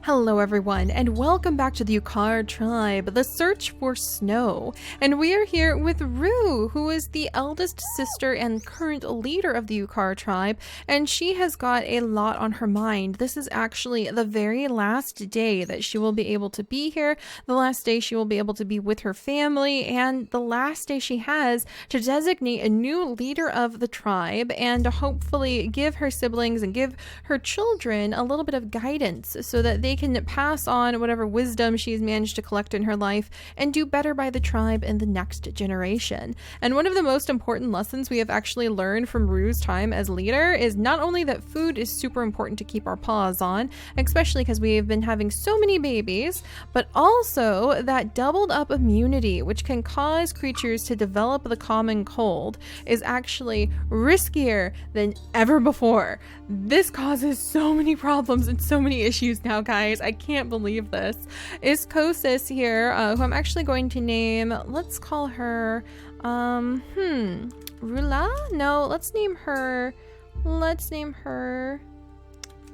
Hello everyone, and welcome back to the Yukar tribe, the search for snow. And we are here with Rue, who is the eldest sister and current leader of the Yukar tribe, and she has got a lot on her mind. This is actually the very last day that she will be able to be here, the last day she will be able to be with her family, and the last day she has to designate a new leader of the tribe and to hopefully give her siblings and give her children a little bit of guidance so that they can pass on whatever wisdom she's managed to collect in her life and do better by the tribe in the next generation. And one of the most important lessons we have actually learned from Rue's time as leader is not only that food is super important to keep our paws on, especially because we have been having so many babies, but also that doubled up immunity, which can cause creatures to develop the common cold, is actually riskier than ever before. This causes so many problems and so many issues now, guys. I can't believe this. Iskosis here, who I'm actually going to name, let's call her, Rula? No, let's name her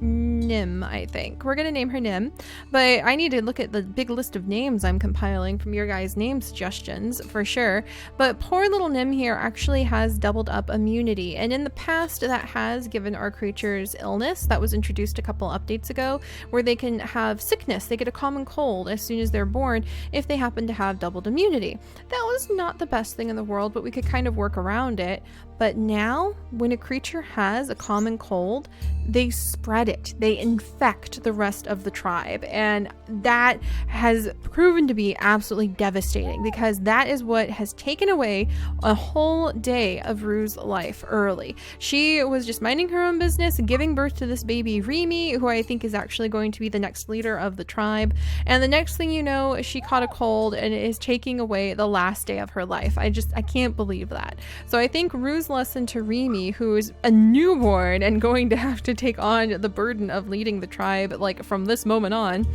Nim, I think. We're going to name her Nim, but I need to look at the big list of names I'm compiling from your guys' name suggestions for sure. But poor little Nim here actually has doubled up immunity, and in the past that has given our creatures illness. That was introduced a couple updates ago, where they can have sickness. They get a common cold as soon as they're born if they happen to have doubled immunity. That was not the best thing in the world, but we could kind of work around it. But now, when a creature has a common cold, they spread it. They infect the rest of the tribe. And that has proven to be absolutely devastating, because that is what has taken away a whole day of Rue's life early. She was just minding her own business and giving birth to this baby Remy, who I think is actually going to be the next leader of the tribe. And the next thing you know, she caught a cold and is taking away the last day of her life. I can't believe that. So I think Rue's lesson to Remy, who is a newborn and going to have to take on the burden of leading the tribe like from this moment on,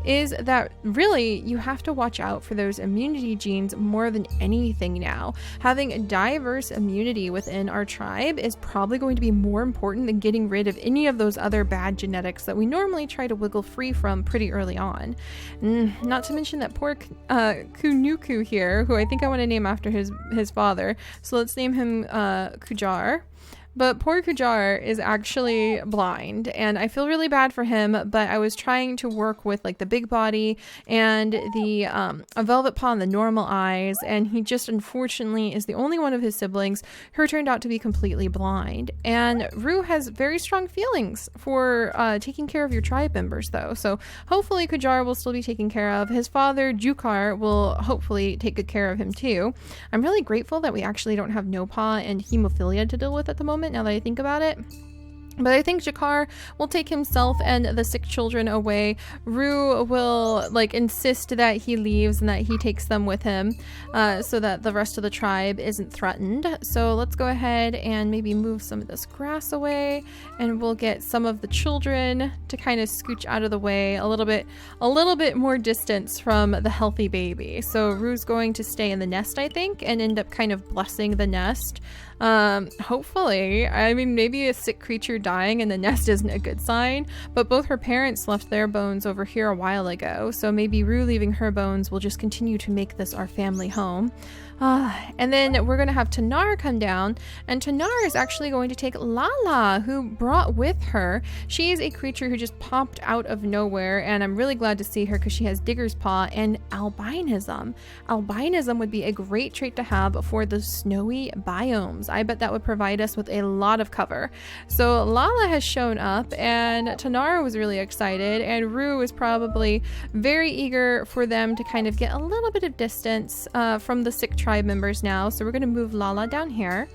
is that really you have to watch out for those immunity genes more than anything now. Having a diverse immunity within our tribe is probably going to be more important than getting rid of any of those other bad genetics that we normally try to wiggle free from pretty early on. Not to mention that poor Kunuku here, who I think I want to name after his father. So let's name him Kujar. But poor Kujar is actually blind, and I feel really bad for him, but I was trying to work with like the big body and the a velvet paw and the normal eyes, and he just unfortunately is the only one of his siblings who turned out to be completely blind. And Rue has very strong feelings for taking care of your tribe members though, so hopefully Kujar will still be taken care of. His father Jukar will hopefully take good care of him too. I'm really grateful that we actually don't have no paw and hemophilia to deal with at the moment, now that I think about it. But I think Jakar will take himself and the sick children away. Rue will insist that he leaves and that he takes them with him so that the rest of the tribe isn't threatened. So let's go ahead and maybe move some of this grass away, and we'll get some of the children to kind of scooch out of the way a little bit more distance from the healthy baby. So Rue's going to stay in the nest, I think, and end up kind of blessing the nest. Hopefully. I mean, maybe a sick creature dying in the nest isn't a good sign, but both her parents left their bones over here a while ago, so maybe Rue leaving her bones will just continue to make this our family home. And then we're going to have Tanar come down, and Tanar is actually going to take Lala, who brought with her. She is a creature who just popped out of nowhere, and I'm really glad to see her because she has Digger's Paw and albinism. Albinism would be a great trait to have for the snowy biomes. I bet that would provide us with a lot of cover. So Lala has shown up, and Tanar was really excited, and Rue is probably very eager for them to kind of get a little bit of distance from the sick tribe members now. So we're going to move Lala down here.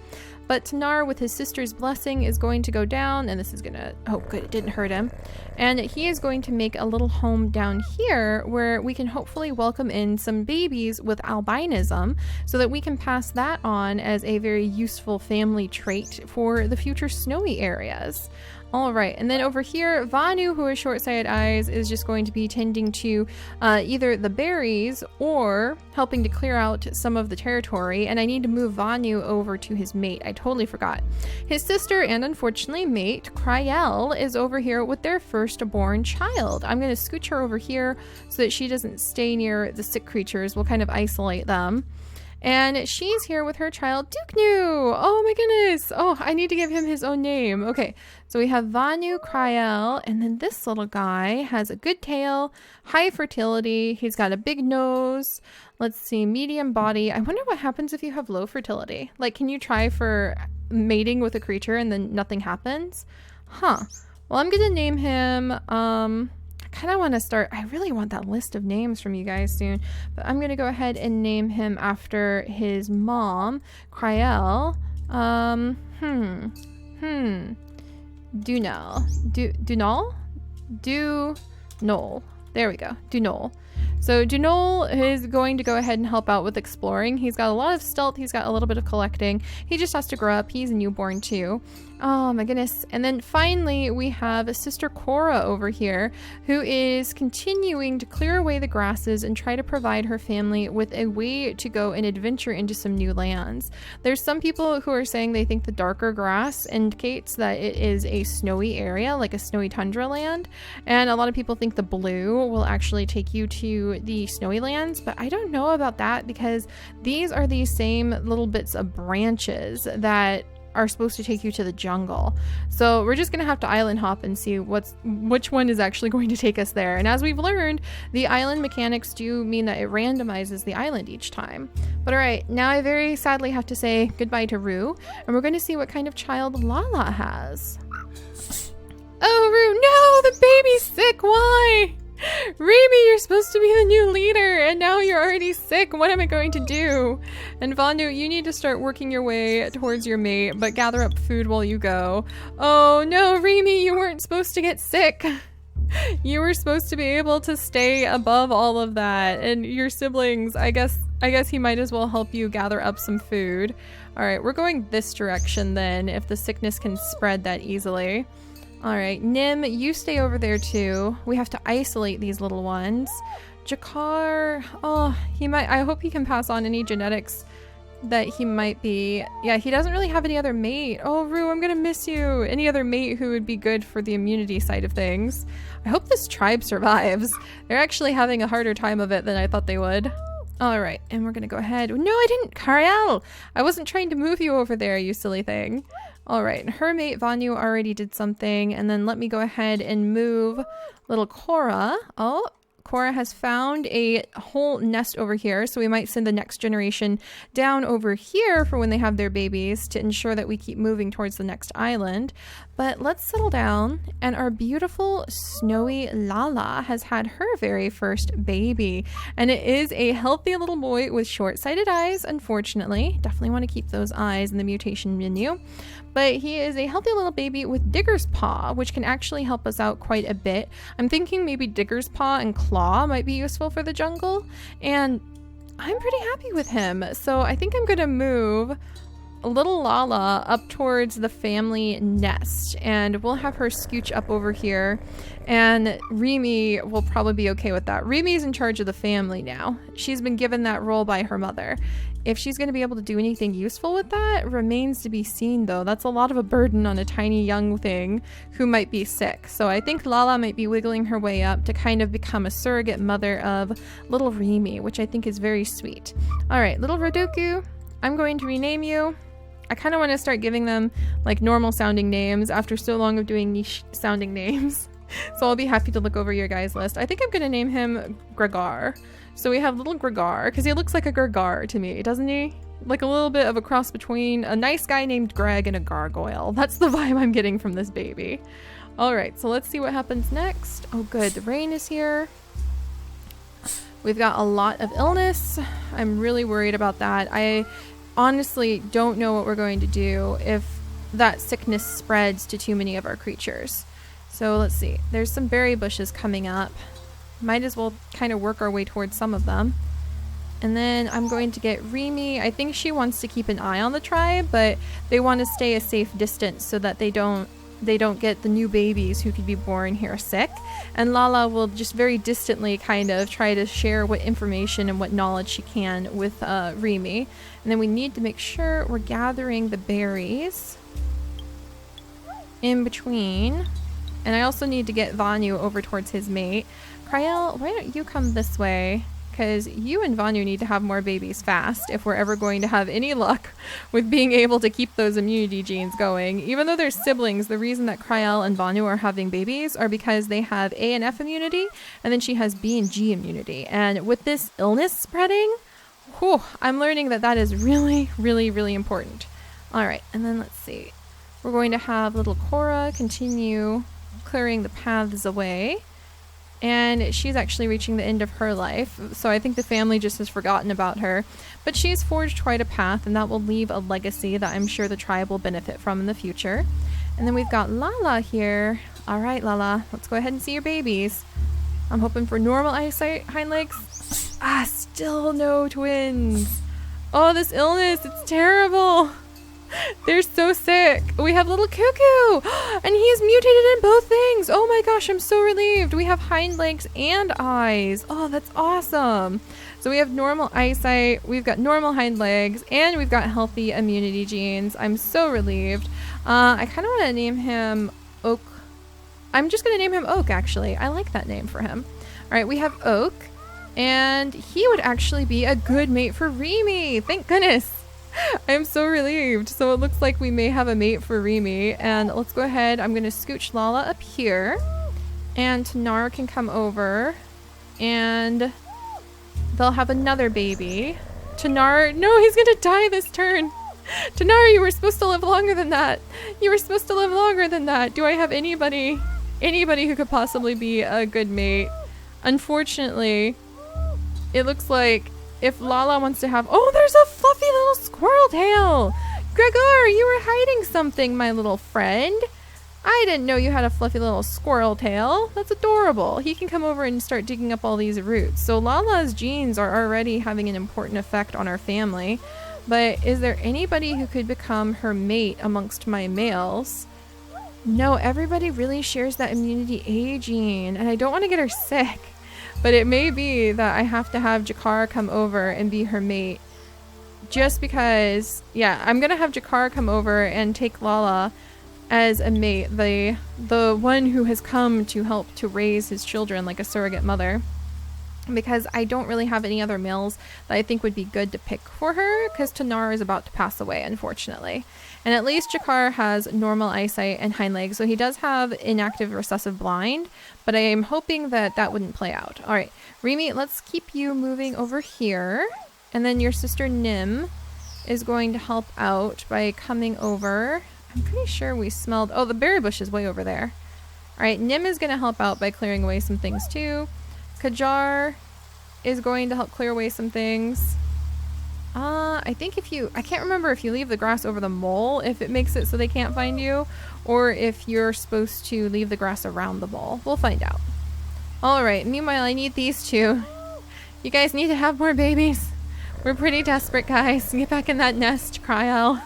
But Tanar, with his sister's blessing, is going to go down, and this is gonna, oh good, it didn't hurt him. And he is going to make a little home down here where we can hopefully welcome in some babies with albinism so that we can pass that on as a very useful family trait for the future snowy areas. All right, and then over here, Vanu, who has short-sighted eyes, is just going to be tending to either the berries or helping to clear out some of the territory. And I need to move Vanu over to his mate. I totally forgot. His sister and unfortunately mate, Kryel, is over here with their firstborn child. I'm going to scooch her over here so that she doesn't stay near the sick creatures. We'll kind of isolate them. And she's here with her child, Duknu. Oh my goodness. Oh, I need to give him his own name. Okay, so we have Vanu, Kryel, and then this little guy has a good tail, high fertility. He's got a big nose. Let's see, medium body. I wonder what happens if you have low fertility. Like, can you try for mating with a creature and then nothing happens? Huh. Well, I'm going to name him, I kind of want to start, I really want that list of names from you guys soon, but I'm going to go ahead and name him after his mom, Kryel. Dunol. There we go. Dunol. So Dunol is going to go ahead and help out with exploring. He's got a lot of stealth. He's got a little bit of collecting. He just has to grow up. He's a newborn too. Oh my goodness. And then finally we have Sister Cora over here, who is continuing to clear away the grasses and try to provide her family with a way to go and adventure into some new lands. There's some people who are saying they think the darker grass indicates that it is a snowy area, like a snowy tundra land. And a lot of people think the blue will actually take you to the snowy lands, but I don't know about that because these are these same little bits of branches that are supposed to take you to the jungle. So we're just gonna have to island hop and see which one is actually going to take us there. And as we've learned, the island mechanics do mean that it randomizes the island each time. But all right, now I very sadly have to say goodbye to Rue, and we're going to see what kind of child Lala has. Oh, Rue, no, the baby's sick. Why? Remy, you're supposed to be the new leader, and now you're already sick. What am I going to do? And Vanu, you need to start working your way towards your mate, but gather up food while you go. Oh no, Remy, you weren't supposed to get sick. You were supposed to be able to stay above all of that, and your siblings, I guess he might as well help you gather up some food. All right, we're going this direction then, if the sickness can spread that easily. All right, Nim, you stay over there too. We have to isolate these little ones. Jakar, oh, I hope he can pass on any genetics that he might be. Yeah, he doesn't really have any other mate. Oh, Rue, I'm gonna miss you. Any other mate who would be good for the immunity side of things. I hope this tribe survives. They're actually having a harder time of it than I thought they would. All right, and we're gonna go ahead. No, I didn't, Kariel. I wasn't trying to move you over there, you silly thing. All right, her mate Vanu already did something, and then let me go ahead and move little Cora. Oh, Cora has found a whole nest over here, so we might send the next generation down over here for when they have their babies to ensure that we keep moving towards the next island. But let's settle down, and our beautiful snowy Lala has had her very first baby, and it is a healthy little boy with short-sighted eyes, unfortunately. Definitely want to keep those eyes in the mutation menu. But he is a healthy little baby with Digger's Paw, which can actually help us out quite a bit. I'm thinking maybe Digger's Paw and Claw might be useful for the jungle, and I'm pretty happy with him. So I think I'm going to move little Lala up towards the family nest, and we'll have her scooch up over here, and Remy will probably be okay with that. Remy's in charge of the family now. She's been given that role by her mother. If she's going to be able to do anything useful with that remains to be seen, though. That's a lot of a burden on a tiny young thing who might be sick. So I think Lala might be wiggling her way up to kind of become a surrogate mother of little Remy, which I think is very sweet. All right, little Rodoku, I'm going to rename you. I kind of want to start giving them like normal sounding names after so long of doing niche sounding names. So I'll be happy to look over your guys' list. I think I'm going to name him Gregar. So we have little Gregar, because he looks like a Gregar to me, doesn't he? Like a little bit of a cross between a nice guy named Greg and a gargoyle. That's the vibe I'm getting from this baby. All right, so let's see what happens next. Oh good, the rain is here. We've got a lot of illness. I'm really worried about that. I honestly don't know what we're going to do if that sickness spreads to too many of our creatures. So let's see. There's some berry bushes coming up. Might as well kind of work our way towards some of them. And then I'm going to get Remy. I think she wants to keep an eye on the tribe, but they want to stay a safe distance so that they don't they don't get the new babies who could be born here sick. And Lala will just very distantly kind of try to share what information and what knowledge she can with Remy. And then we need to make sure we're gathering the berries in between. And I also need to get Vanu over towards his mate. Kryel, why don't you come this way? Because you and Vanu need to have more babies fast if we're ever going to have any luck with being able to keep those immunity genes going. Even though they're siblings, the reason that Kryel and Vanu are having babies are because they have A and F immunity, and then she has B and G immunity. And with this illness spreading, whew, I'm learning that that is really, really, really important. All right, and then let's see. We're going to have little Cora continue clearing the paths away. And she's actually reaching the end of her life, so I think the family just has forgotten about her. But she's forged quite a path, and that will leave a legacy that I'm sure the tribe will benefit from in the future. And then we've got Lala here. All right, Lala, let's go ahead and see your babies. I'm hoping for normal eyesight, hind legs. Ah, still no twins. Oh, this illness, it's terrible. They're so sick. We have little Cuckoo, and he is mutated in both things. Oh my gosh, I'm so relieved. We have hind legs and eyes. Oh, that's awesome. So we have normal eyesight, we've got normal hind legs, and we've got healthy immunity genes. I'm so relieved. I kind of want to name him Oak. I'm just going to name him Oak, actually. I like that name for him. All right, we have Oak, and he would actually be a good mate for Remy. Thank goodness. I'm so relieved. So it looks like we may have a mate for Remy. And let's go ahead. I'm going to scooch Lala up here. And Tanar can come over. And they'll have another baby. Tanar, no, he's going to die this turn. Tanar, you were supposed to live longer than that. You were supposed to live longer than that. Do I have anybody who could possibly be a good mate? Unfortunately, it looks like if Lala wants to have... Oh, there's a fluffy little squirrel tail! Gregor, you were hiding something, my little friend. I didn't know you had a fluffy little squirrel tail. That's adorable. He can come over and start digging up all these roots. So Lala's genes are already having an important effect on our family. But is there anybody who could become her mate amongst my males? No, everybody really shares that immunity A gene, and I don't want to get her sick. But it may be that I have to have Jakar come over and be her mate. Just because, yeah, I'm going to have Jakar come over and take Lala as a mate. The one who has come to help to raise his children like a surrogate mother. Because I don't really have any other males that I think would be good to pick for her. Because Tanar is about to pass away, unfortunately. And at least Jakar has normal eyesight and hind legs. So he does have inactive recessive blind. But I am hoping that that wouldn't play out. All right, Remy, let's keep you moving over here. And then your sister Nim is going to help out by coming over. I'm pretty sure we smelled... Oh, the berry bush is way over there. All right, Nim is going to help out by clearing away some things too. Kajar is going to help clear away some things. I think if you... I can't remember if you leave the grass over the mole, if it makes it so they can't find you, or if you're supposed to leave the grass around the mole. We'll find out. All right, meanwhile, I need these two. You guys need to have more babies. We're pretty desperate, guys. Get back in that nest, Kryel.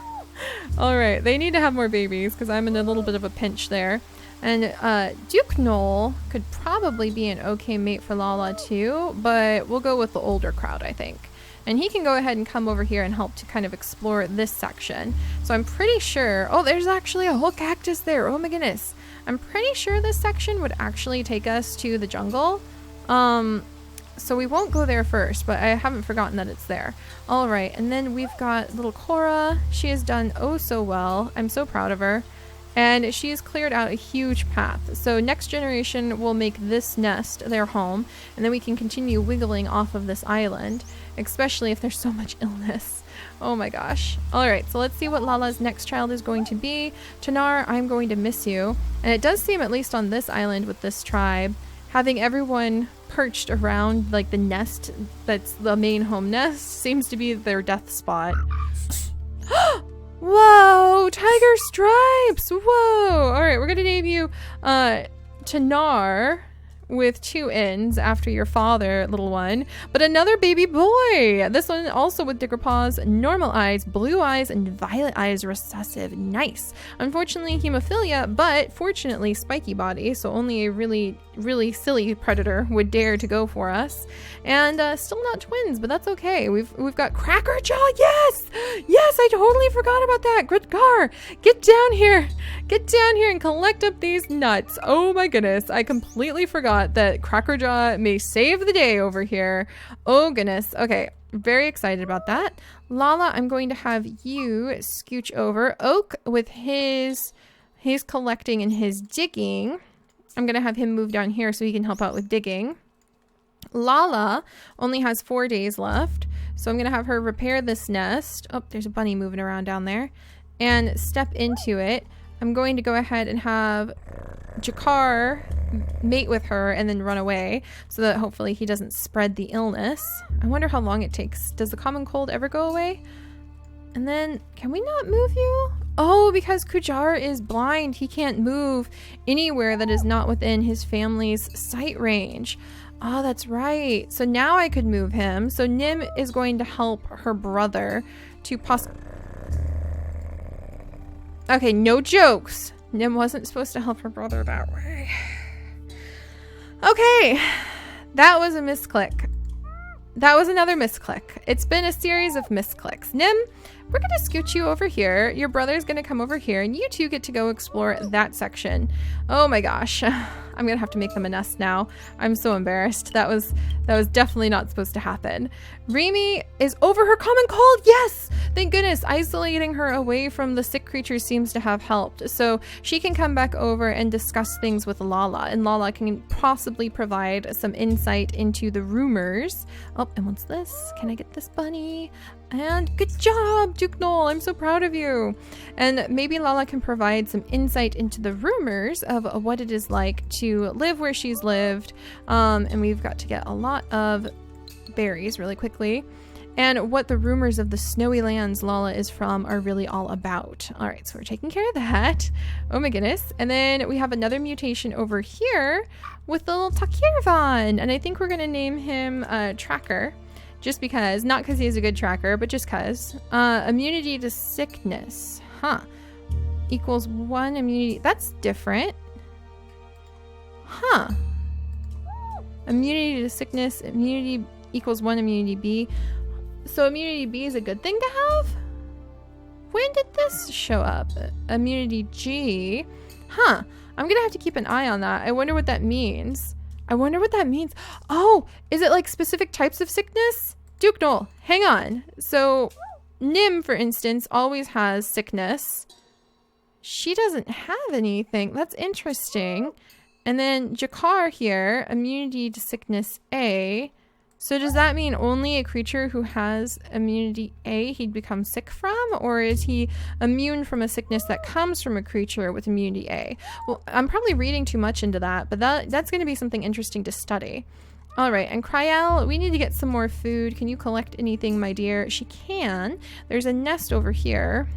All right, they need to have more babies because I'm in a little bit of a pinch there. And Duke Knoll could probably be an okay mate for Lala too, but we'll go with the older crowd, I think. And he can go ahead and come over here and help to kind of explore this section. So I'm pretty sure... Oh, there's actually a whole cactus there. Oh my goodness. I'm pretty sure this section would actually take us to the jungle. So we won't go there first, but I haven't forgotten that it's there. All right, and then we've got little Cora. She has done oh so well. I'm so proud of her. And she has cleared out a huge path. So next generation will make this nest their home, and then we can continue wiggling off of this island, especially if there's so much illness. Oh my gosh. All right, so let's see what Lala's next child is going to be. Tanar, I'm going to miss you. And it does seem, at least on this island with this tribe, having everyone perched around like the nest that's the main home nest seems to be their death spot. Whoa, tiger stripes. Whoa. All right, we're going to name you Tanar, with 2 N's after your father, little one, but another baby boy. This one also with dicker paws, normal eyes, blue eyes, and violet eyes, recessive. Nice. Unfortunately, hemophilia, but fortunately, spiky body, so only a really, really silly predator would dare to go for us. And still not twins, but that's okay. We've got Cracker Jaw. Yes! Yes, I totally forgot about that. Good car. Get down here. Get down here and collect up these nuts. Oh my goodness. I completely forgot that Cracker Jaw may save the day over here. Oh goodness. Okay. Very excited about that. Lala, I'm going to have you scooch over. Oak with his collecting and his digging. I'm going to have him move down here so he can help out with digging. Lala only has 4 days left, so I'm going to have her repair this nest. Oh, there's a bunny moving around down there. And step into it. I'm going to go ahead and have Jakar mate with her and then run away so that hopefully he doesn't spread the illness. I wonder how long it takes. Does the common cold ever go away? And then, can we not move you? Oh, because Kujar is blind. He can't move anywhere that is not within his family's sight range. Oh, that's right. So now I could move him. So Nim is going to help her brother to Okay, no jokes. Nim wasn't supposed to help her brother that way. Okay, that was a misclick. That was another misclick. It's been a series of misclicks. Nim, we're going to scoot you over here. Your brother's going to come over here, and you two get to go explore that section. Oh my gosh. I'm going to have to make them a nest now. I'm so embarrassed. That was definitely not supposed to happen. Remy is over her common cold. Yes! Thank goodness. Isolating her away from the sick creatures seems to have helped. So she can come back over and discuss things with Lala, and Lala can possibly provide some insight into the rumors. Oh, and what's this? Can I get this bunny? And good job, Duke Knoll. I'm so proud of you. And maybe Lala can provide some insight into the rumors of what it is like to live where she's lived. And we've got to get a lot of berries really quickly. And what the rumors of the snowy lands Lala is from are really all about. All right, so we're taking care of that. Oh my goodness. And then we have another mutation over here with the little Takirvan. And I think we're going to name him Tracker. Just because, not because he's a good tracker, but just because. Immunity to sickness. Huh. Equals 1 immunity. That's different. Huh. Immunity to sickness. Immunity equals 1 immunity B. So immunity B is a good thing to have? When did this show up? Immunity G. Huh. I'm going to have to keep an eye on that. I wonder what that means. Oh, is it like specific types of sickness? Duke Knoll, hang on. So Nim, for instance, always has sickness. She doesn't have anything. That's interesting. And then Jakar here, immunity to sickness A. So does that mean only a creature who has immunity A he'd become sick from? Or is he immune from a sickness that comes from a creature with immunity A? Well, I'm probably reading too much into that, but that's going to be something interesting to study. All right, and Kryel, we need to get some more food. Can you collect anything, my dear? She can. There's a nest over here.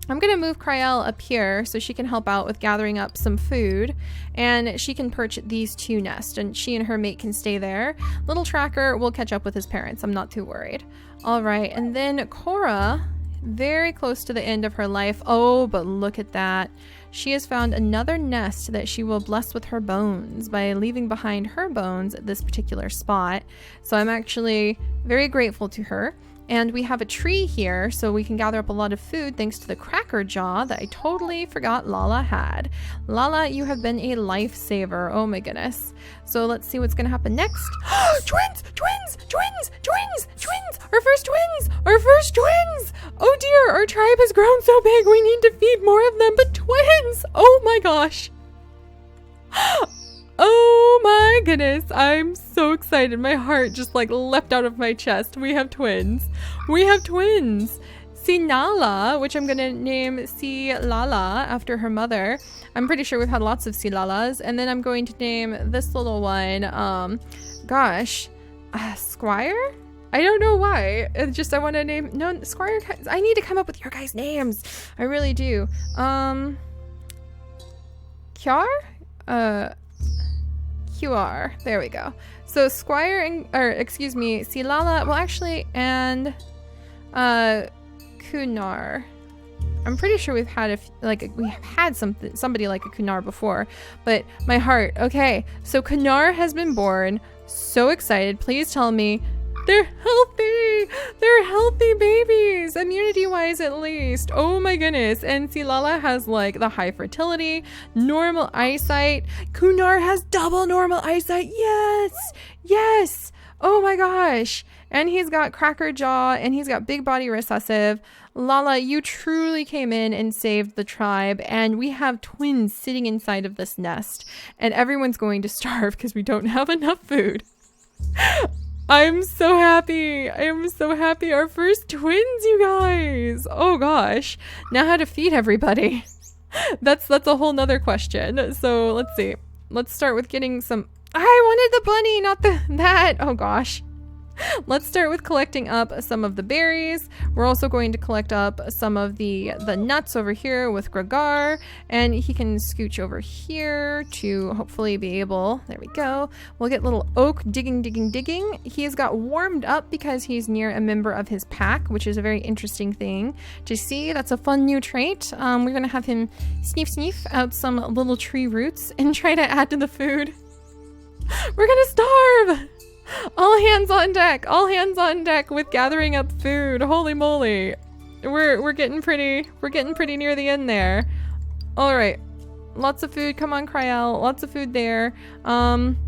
I'm going to move Kryel up here so she can help out with gathering up some food, and she can perch at these 2 nests, and she and her mate can stay there. Little Tracker will catch up with his parents. I'm not too worried. All right, and then Cora, very close to the end of her life. Oh, but look at that. She has found another nest that she will bless with her bones by leaving behind her bones at this particular spot. So I'm actually very grateful to her. And we have a tree here, so we can gather up a lot of food thanks to the cracker jaw that I totally forgot Lala had. Lala, you have been a lifesaver. Oh my goodness. So let's see what's going to happen next. Twins! Twins! Twins! Twins! Twins! Our first twins! Our first twins! Oh dear, our tribe has grown so big, we need to feed more of them, but twins! Oh my gosh. Oh my goodness, I'm so excited. My heart just like leapt out of my chest. We have twins. We have twins. Sinala, which I'm gonna name Silala after her mother. I'm pretty sure we've had lots of Silalas. And then I'm going to name this little one, Squire? I don't know why. It's just I want to name, no, Squire, I need to come up with your guys' names. I really do. Kyar? QR. There we go. So Squire and, or excuse me, Silala, well actually, and Kunar. I'm pretty sure we've had we have had somebody like a Kunar before, but my heart. Okay, so Kunar has been born. So excited. Please tell me they're healthy. They're healthy babies, immunity-wise at least. Oh my goodness. And Silala has like the high fertility, normal eyesight. Kunar has double normal eyesight. Yes, yes. Oh my gosh. And he's got cracker jaw and he's got big body recessive. Lala, you truly came in and saved the tribe, and we have twins sitting inside of this nest, and everyone's going to starve because we don't have enough food. I'm so happy. I am so happy. Our first twins, you guys. Oh gosh. Now how to feed everybody. That's a whole nother question. So let's see. Let's start with getting some. I wanted the bunny, not that. Oh gosh. Let's start with collecting up some of the berries. We're also going to collect up some of the nuts over here with Gregar, and he can scooch over here to hopefully be able, there we go. We'll get little Oak digging. He has got warmed up because he's near a member of his pack, which is a very interesting thing to see. That's a fun new trait. We're gonna have him sniff out some little tree roots and try to add to the food. We're gonna starve! All hands on deck with gathering up food. Holy moly. We're getting pretty near the end there. All right. Lots of food. Come on, Kryel. Lots of food there. And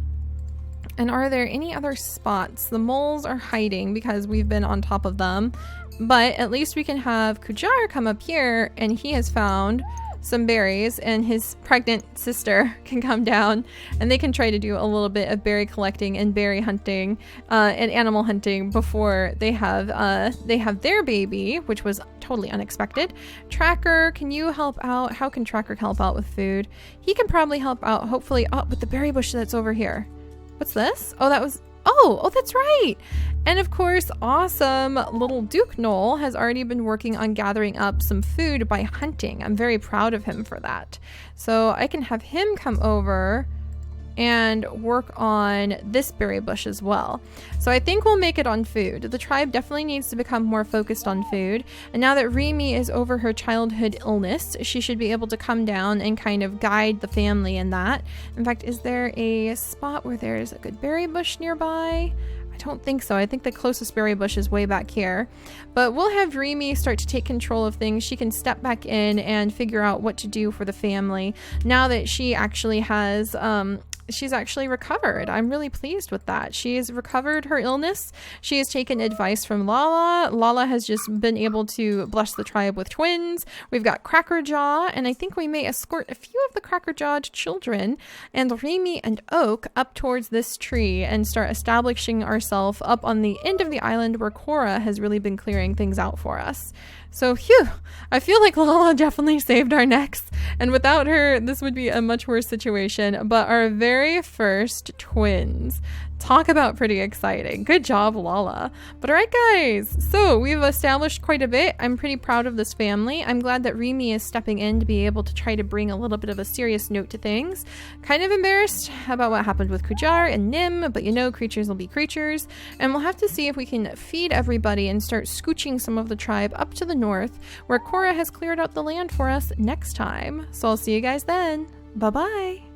are there any other spots? The moles are hiding because we've been on top of them. But at least we can have Kujar come up here, and he has found some berries, and his pregnant sister can come down and they can try to do a little bit of berry collecting and berry hunting and animal hunting before they have their baby, which was totally unexpected. Tracker, can you help out? How can Tracker help out with food? He can probably help out, hopefully, with the berry bush that's over here. What's this? Oh, that was... Oh, that's right. And of course, awesome little Duke Knoll has already been working on gathering up some food by hunting. I'm very proud of him for that. So I can have him come over and work on this berry bush as well. So I think we'll make it on food. The tribe definitely needs to become more focused on food. And now that Remy is over her childhood illness, she should be able to come down and kind of guide the family in that. In fact, is there a spot where there's a good berry bush nearby? I don't think so. I think the closest berry bush is way back here. But we'll have Remy start to take control of things. She can step back in and figure out what to do for the family now that she actually has she's actually recovered. I'm really pleased with that. She has recovered her illness. She has taken advice from Lala. Lala has just been able to bless the tribe with twins. We've got Crackerjaw, and I think we may escort a few of the Crackerjawed children and Remy and Oak up towards this tree and start establishing ourselves up on the end of the island where Cora has really been clearing things out for us. So, phew, I feel like Lala definitely saved our necks, and without her, this would be a much worse situation. But our very first twins. Talk about pretty exciting. Good job, Lala. But all right, guys, so we've established quite a bit. I'm pretty proud of this family. I'm glad that Remy is stepping in to be able to try to bring a little bit of a serious note to things. Kind of embarrassed about what happened with Kujar and Nim, but you know, creatures will be creatures. And we'll have to see if we can feed everybody and start scooching some of the tribe up to the north, where Cora has cleared out the land for us next time. So I'll see you guys then. Bye-bye.